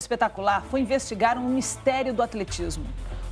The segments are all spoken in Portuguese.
Espetacular foi investigar um mistério do atletismo.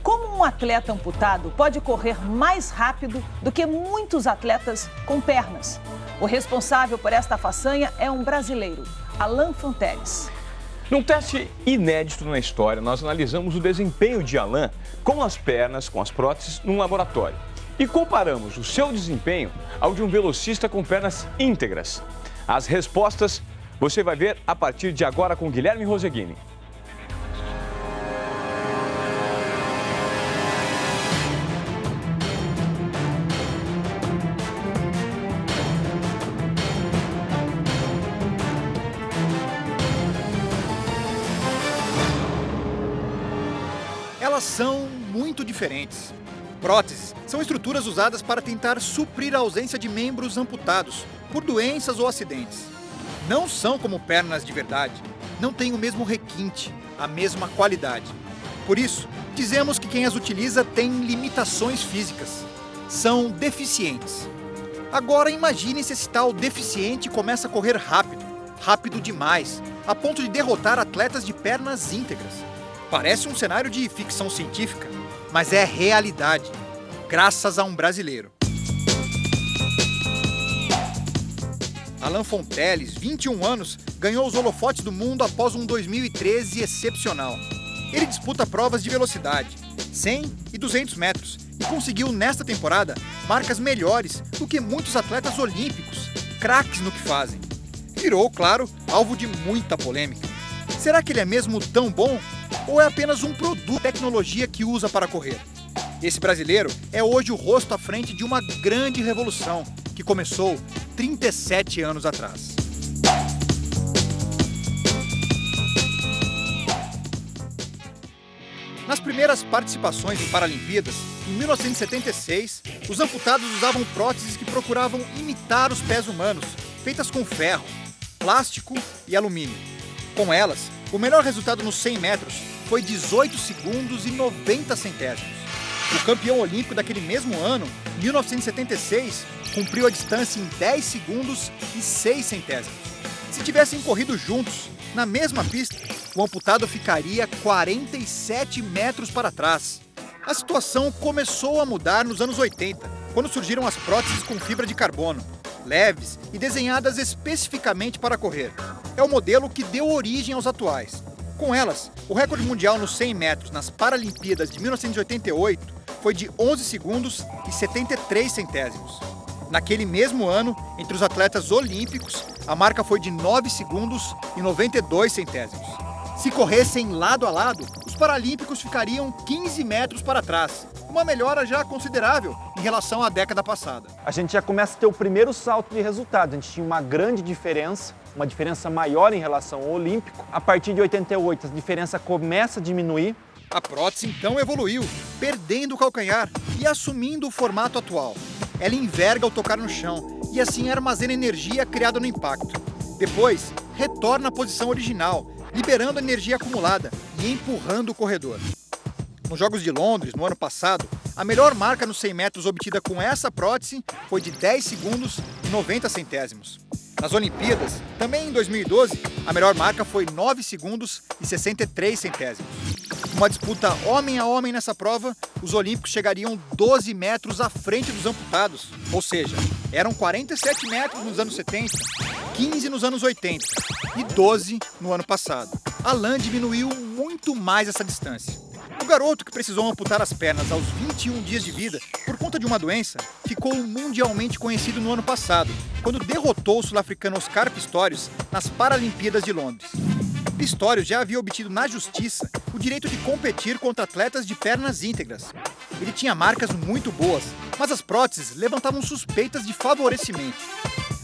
Como um atleta amputado pode correr mais rápido do que muitos atletas com pernas? O responsável por esta façanha é um brasileiro, Alan Fonteles. Num teste inédito na história, nós analisamos o desempenho de Alan com as pernas, com as próteses, num laboratório. E comparamos o seu desempenho ao de um velocista com pernas íntegras. As respostas você vai ver a partir de agora com Guilherme Roseguini. Elas são muito diferentes. Próteses são estruturas usadas para tentar suprir a ausência de membros amputados por doenças ou acidentes. Não são como pernas de verdade, não têm o mesmo requinte, a mesma qualidade. Por isso, dizemos que quem as utiliza tem limitações físicas. São deficientes. Agora imagine se esse tal deficiente começa a correr rápido, rápido demais, a ponto de derrotar atletas de pernas íntegras. Parece um cenário de ficção científica, mas é realidade, graças a um brasileiro. Alan Fonteles, 21 anos, ganhou os holofotes do mundo após um 2013 excepcional. Ele disputa provas de velocidade, 100 e 200 metros, e conseguiu nesta temporada marcas melhores do que muitos atletas olímpicos, craques no que fazem. Virou, claro, alvo de muita polêmica. Será que ele é mesmo tão bom? Ou é apenas um produto de tecnologia que usa para correr? Esse brasileiro é hoje o rosto à frente de uma grande revolução que começou 37 anos atrás. Nas primeiras participações em Paralimpíadas, em 1976, os amputados usavam próteses que procuravam imitar os pés humanos, feitas com ferro, plástico e alumínio. Com elas, o melhor resultado nos 100 metros foi 18 segundos e 90 centésimos. O campeão olímpico daquele mesmo ano, 1976, cumpriu a distância em 10 segundos e 6 centésimos. Se tivessem corrido juntos, na mesma pista, o amputado ficaria 47 metros para trás. A situação começou a mudar nos anos 80, quando surgiram as próteses com fibra de carbono, leves e desenhadas especificamente para correr. É o modelo que deu origem aos atuais. Com elas, o recorde mundial nos 100 metros nas Paralimpíadas de 1988 foi de 11 segundos e 73 centésimos. Naquele mesmo ano, entre os atletas olímpicos, a marca foi de 9 segundos e 92 centésimos. Se corressem lado a lado, os paralímpicos ficariam 15 metros para trás, uma melhora já considerável em relação à década passada. A gente já começa a ter o primeiro salto de resultado. A gente tinha uma grande diferença, uma diferença maior em relação ao olímpico. A partir de 88, a diferença começa a diminuir. A prótese então evoluiu, perdendo o calcanhar e assumindo o formato atual. Ela enverga ao tocar no chão e assim armazena energia criada no impacto. Depois, retorna à posição original, liberando a energia acumulada e empurrando o corredor. Nos Jogos de Londres, no ano passado, a melhor marca nos 100 metros obtida com essa prótese foi de 10 segundos e 90 centésimos. Nas Olimpíadas, também em 2012, a melhor marca foi 9 segundos e 63 centésimos. Numa disputa homem a homem nessa prova, os olímpicos chegariam 12 metros à frente dos amputados. Ou seja, eram 47 metros nos anos 70, 15 nos anos 80 e 12 no ano passado. Alan diminuiu muito mais essa distância. O garoto que precisou amputar as pernas aos 21 dias de vida por conta de uma doença ficou mundialmente conhecido no ano passado, quando derrotou o sul-africano Oscar Pistorius nas Paralimpíadas de Londres. Pistorius já havia obtido na justiça o direito de competir contra atletas de pernas íntegras. Ele tinha marcas muito boas, mas as próteses levantavam suspeitas de favorecimento.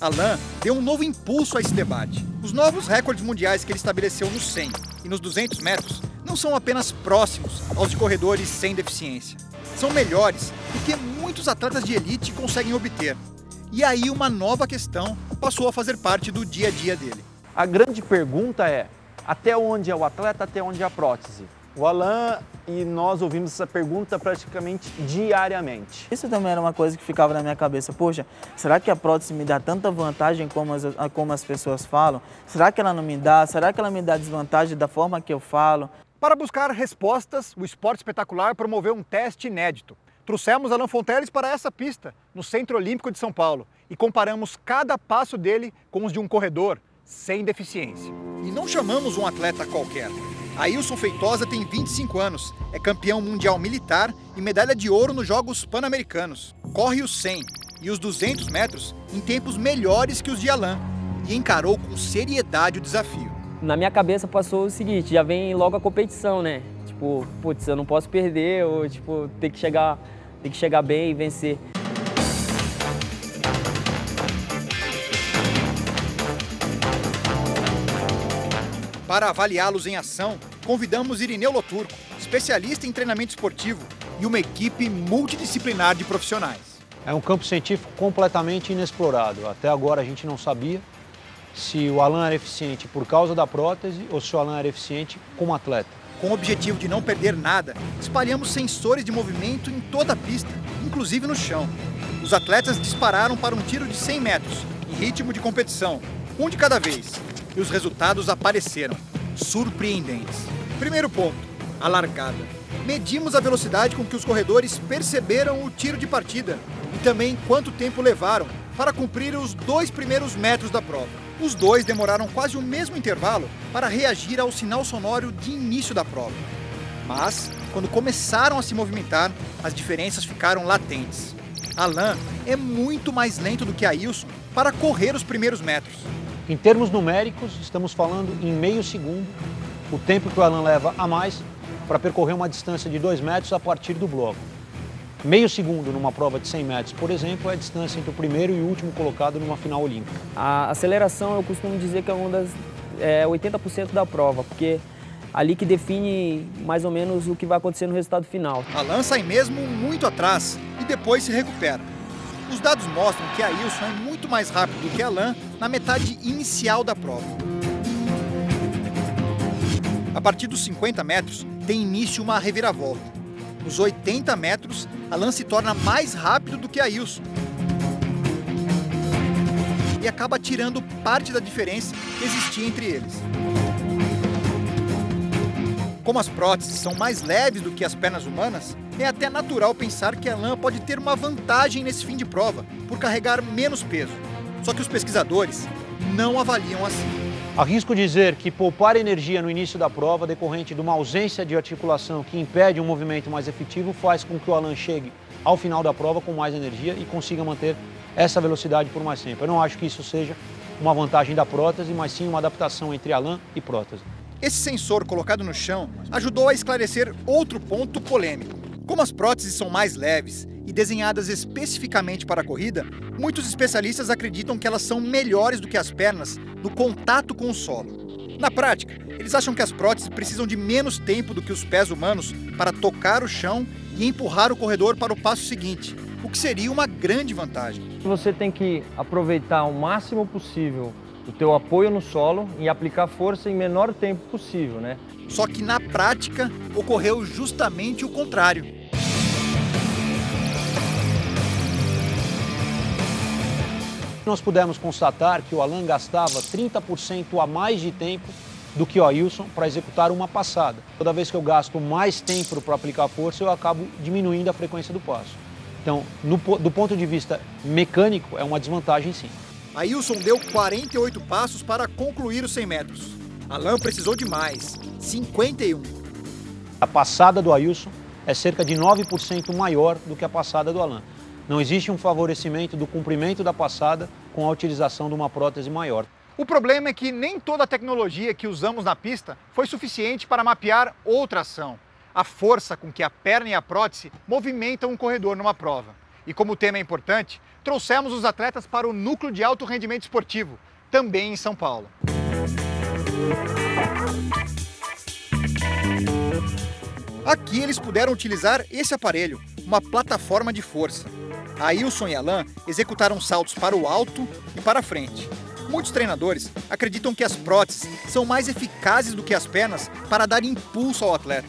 Alan deu um novo impulso a esse debate. Os novos recordes mundiais que ele estabeleceu nos 100 e nos 200 metros não são apenas próximos aos de corredores sem deficiência. São melhores do que muitos atletas de elite conseguem obter. E aí uma nova questão passou a fazer parte do dia a dia dele. A grande pergunta é, até onde é o atleta, até onde é a prótese? O Alan e nós ouvimos essa pergunta praticamente diariamente. Isso também era uma coisa que ficava na minha cabeça. Poxa, será que a prótese me dá tanta vantagem como as pessoas falam? Será que ela não me dá? Será que ela me dá desvantagem da forma que eu falo? Para buscar respostas, o Esporte Espetacular promoveu um teste inédito. Trouxemos Alan Fonteles para essa pista, no Centro Olímpico de São Paulo, e comparamos cada passo dele com os de um corredor sem deficiência. E não chamamos um atleta qualquer. Ailson Feitosa tem 25 anos, é campeão mundial militar e medalha de ouro nos Jogos Pan-Americanos. Corre os 100 e os 200 metros em tempos melhores que os de Alan e encarou com seriedade o desafio. Na minha cabeça passou o seguinte, já vem logo a competição, né? Tipo, putz, eu não posso perder, ou tipo, tem que chegar bem e vencer. Para avaliá-los em ação, convidamos Irineu Loturco, especialista em treinamento esportivo e uma equipe multidisciplinar de profissionais. É um campo científico completamente inexplorado. Até agora a gente não sabia se o Alan era eficiente por causa da prótese ou se o Alan era eficiente como atleta. Com o objetivo de não perder nada, espalhamos sensores de movimento em toda a pista, inclusive no chão. Os atletas dispararam para um tiro de 100 metros, em ritmo de competição, um de cada vez. E os resultados apareceram, surpreendentes. Primeiro ponto, a largada. Medimos a velocidade com que os corredores perceberam o tiro de partida e também quanto tempo levaram para cumprir os 2 primeiros metros da prova. Os dois demoraram quase o mesmo intervalo para reagir ao sinal sonoro de início da prova. Mas, quando começaram a se movimentar, as diferenças ficaram latentes. Alan é muito mais lento do que Ailson para correr os primeiros metros. Em termos numéricos, estamos falando em meio segundo, o tempo que o Alan leva a mais para percorrer uma distância de 2 metros a partir do bloco. Meio segundo numa prova de 100 metros, por exemplo, é a distância entre o primeiro e o último colocado numa final olímpica. A aceleração eu costumo dizer que é uma das 80% da prova, porque ali que define mais ou menos o que vai acontecer no resultado final. Alan sai mesmo muito atrás e depois se recupera. Os dados mostram que Ailson é muito mais rápido do que Alan na metade inicial da prova. A partir dos 50 metros, tem início uma reviravolta. Nos 80 metros, Alan se torna mais rápido do que Ailson. E acaba tirando parte da diferença que existia entre eles. Como as próteses são mais leves do que as pernas humanas, é até natural pensar que Alan pode ter uma vantagem nesse fim de prova, por carregar menos peso. Só que os pesquisadores não avaliam assim. Arrisco dizer que poupar energia no início da prova, decorrente de uma ausência de articulação que impede um movimento mais efetivo, faz com que o Alan chegue ao final da prova com mais energia e consiga manter essa velocidade por mais tempo. Eu não acho que isso seja uma vantagem da prótese, mas sim uma adaptação entre Alan e prótese. Esse sensor colocado no chão ajudou a esclarecer outro ponto polêmico. Como as próteses são mais leves e desenhadas especificamente para a corrida, muitos especialistas acreditam que elas são melhores do que as pernas no contato com o solo. Na prática, eles acham que as próteses precisam de menos tempo do que os pés humanos para tocar o chão e empurrar o corredor para o passo seguinte, o que seria uma grande vantagem. Você tem que aproveitar o máximo possível o teu apoio no solo e aplicar força em menor tempo possível, né? Só que na prática ocorreu justamente o contrário. Nós pudemos constatar que o Alan gastava 30% a mais de tempo do que o Ailson para executar uma passada. Toda vez que eu gasto mais tempo para aplicar força, eu acabo diminuindo a frequência do passo. Então, do ponto de vista mecânico, é uma desvantagem sim. Ailson deu 48 passos para concluir os 100 metros. Alan precisou de mais, 51. A passada do Ailson é cerca de 9% maior do que a passada do Alan. Não existe um favorecimento do comprimento da passada com a utilização de uma prótese maior. O problema é que nem toda a tecnologia que usamos na pista foi suficiente para mapear outra ação. A força com que a perna e a prótese movimentam um corredor numa prova. E como o tema é importante, trouxemos os atletas para o Núcleo de Alto Rendimento Esportivo, também em São Paulo. Aqui eles puderam utilizar esse aparelho, uma plataforma de força. Ailson e Alan executaram saltos para o alto e para a frente. Muitos treinadores acreditam que as próteses são mais eficazes do que as pernas para dar impulso ao atleta.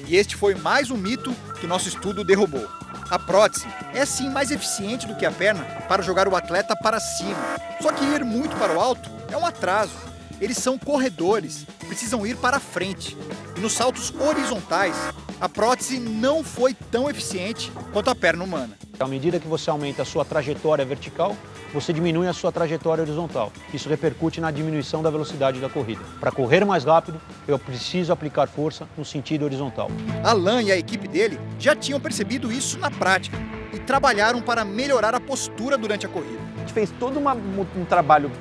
E este foi mais um mito que nosso estudo derrubou. A prótese é sim mais eficiente do que a perna para jogar o atleta para cima. Só que ir muito para o alto é um atraso. Eles são corredores, precisam ir para frente. E nos saltos horizontais, a prótese não foi tão eficiente quanto a perna humana. À medida que você aumenta a sua trajetória vertical, você diminui a sua trajetória horizontal. Isso repercute na diminuição da velocidade da corrida. Para correr mais rápido, eu preciso aplicar força no sentido horizontal. Alan e a equipe dele já tinham percebido isso na prática e trabalharam para melhorar a postura durante a corrida. A gente fez todo um trabalho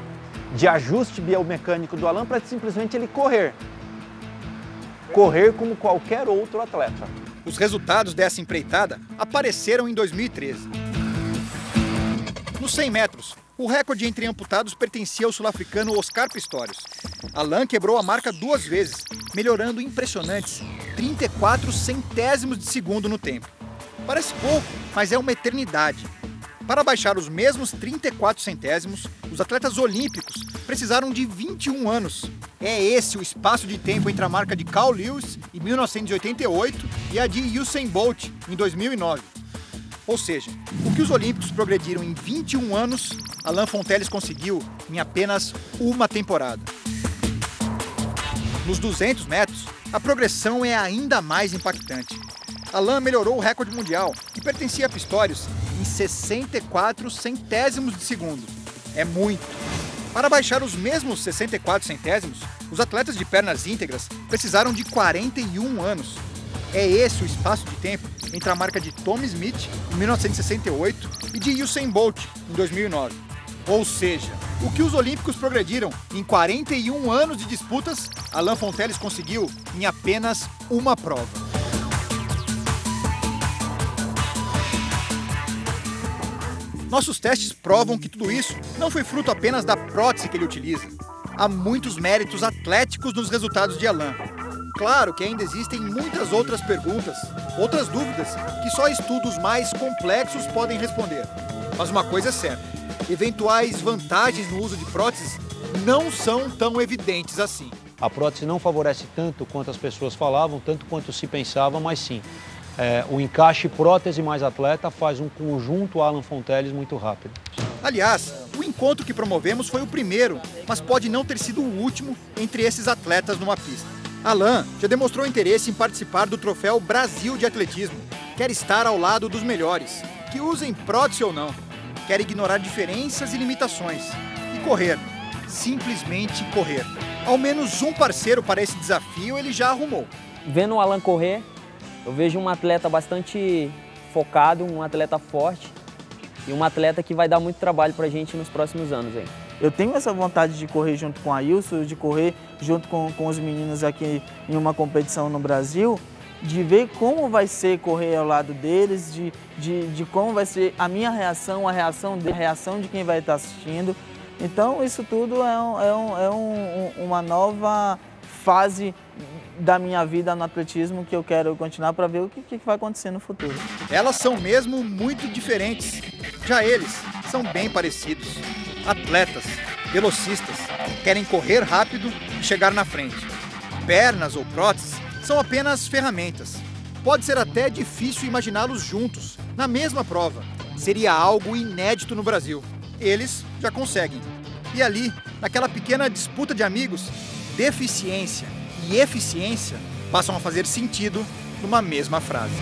de ajuste biomecânico do Alan para simplesmente ele correr. Correr como qualquer outro atleta. Os resultados dessa empreitada apareceram em 2013. Nos 100 metros, o recorde entre amputados pertencia ao sul-africano Oscar Pistorius. Alan quebrou a marca 2 vezes, melhorando impressionantes 34 centésimos de segundo no tempo. Parece pouco, mas é uma eternidade. Para baixar os mesmos 34 centésimos, os atletas olímpicos precisaram de 21 anos. É esse o espaço de tempo entre a marca de Carl Lewis, em 1988, e a de Usain Bolt, em 2009. Ou seja, o que os olímpicos progrediram em 21 anos, Alan Fontelles conseguiu em apenas uma temporada. Nos 200 metros, a progressão é ainda mais impactante. Alan melhorou o recorde mundial, que pertencia a Pistorius, em 64 centésimos de segundo. É muito. Para baixar os mesmos 64 centésimos, os atletas de pernas íntegras precisaram de 41 anos. É esse o espaço de tempo entre a marca de Tom Smith, em 1968, e de Usain Bolt, em 2009. Ou seja, o que os olímpicos progrediram em 41 anos de disputas, Alan Fontelles conseguiu em apenas uma prova. Nossos testes provam que tudo isso não foi fruto apenas da prótese que ele utiliza. Há muitos méritos atléticos nos resultados de Alan. Claro que ainda existem muitas outras perguntas, outras dúvidas, que só estudos mais complexos podem responder. Mas uma coisa é certa, eventuais vantagens no uso de próteses não são tão evidentes assim. A prótese não favorece tanto quanto as pessoas falavam, tanto quanto se pensava, mas sim. O encaixe prótese mais atleta faz um conjunto Alan Fontelles muito rápido. Aliás, o encontro que promovemos foi o primeiro, mas pode não ter sido o último entre esses atletas numa pista. Alan já demonstrou interesse em participar do Troféu Brasil de Atletismo. Quer estar ao lado dos melhores, que usem prótese ou não. Quer ignorar diferenças e limitações. E correr. Simplesmente correr. Ao menos um parceiro para esse desafio ele já arrumou. Vendo o Alan correr, eu vejo um atleta bastante focado, um atleta forte e um atleta que vai dar muito trabalho pra gente nos próximos anos aí. Eu tenho essa vontade de correr junto com a Ailson, de correr junto com os meninos aqui em uma competição no Brasil, de ver como vai ser correr ao lado deles, de como vai ser a minha reação, a reação de quem vai estar assistindo. Então isso tudo uma nova fase da minha vida no atletismo que eu quero continuar para ver o que vai acontecer no futuro. Elas são mesmo muito diferentes. Já eles são bem parecidos. Atletas, velocistas, querem correr rápido e chegar na frente. Pernas ou próteses são apenas ferramentas. Pode ser até difícil imaginá-los juntos, na mesma prova. Seria algo inédito no Brasil. Eles já conseguem. E ali, naquela pequena disputa de amigos, deficiência e eficiência passam a fazer sentido numa mesma frase.